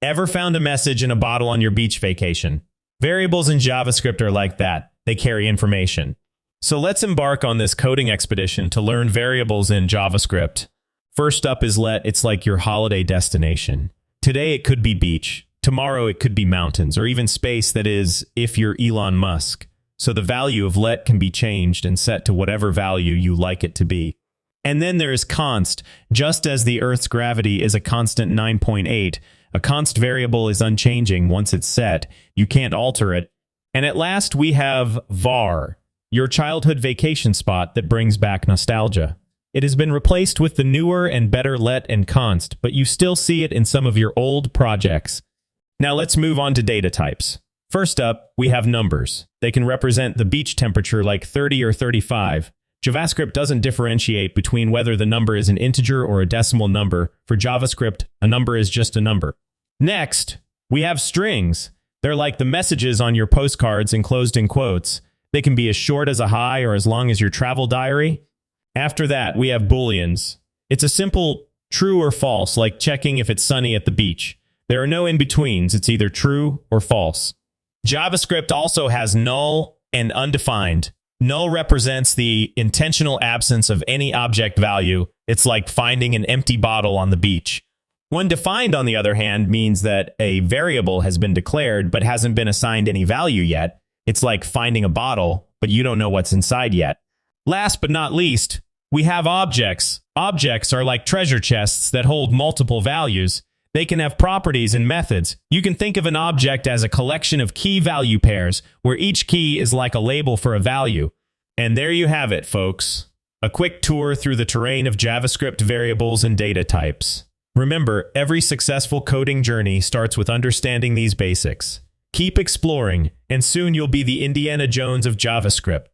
Ever found a message in a bottle on your beach vacation? Variables in JavaScript are like that. They carry information. So let's embark on this coding expedition to learn variables in JavaScript. First up is let. It's like your holiday destination. Today it could be beach. Tomorrow it could be mountains, or even space, that is, if you're Elon Musk. So the value of let can be changed and set to whatever value you like it to be. And then there is const. Just as the Earth's gravity is a constant 9.8, a const variable is unchanging once it's set. You can't alter it. And at last we have var, your childhood vacation spot that brings back nostalgia. It has been replaced with the newer and better let and const, but you still see it in some of your old projects. Now let's move on to data types. First up, we have numbers. They can represent the beach temperature like 30 or 35. JavaScript doesn't differentiate between whether the number is an integer or a decimal number. For JavaScript, a number is just a number. Next, we have strings. They're like the messages on your postcards enclosed in quotes. They can be as short as a hi or as long as your travel diary. After that, we have booleans. It's a simple true or false, like checking if it's sunny at the beach. There are no in-betweens. It's either true or false. JavaScript also has null and undefined. Null represents the intentional absence of any object value. It's like finding an empty bottle on the beach. Undefined, on the other hand, means that a variable has been declared but hasn't been assigned any value yet. It's like finding a bottle, but you don't know what's inside yet. Last but not least, we have objects. Objects are like treasure chests that hold multiple values. They can have properties and methods. You can think of an object as a collection of key value pairs, where each key is like a label for a value. And there you have it, folks. A quick tour through the terrain of JavaScript variables and data types. Remember, every successful coding journey starts with understanding these basics. Keep exploring, and soon you'll be the Indiana Jones of JavaScript.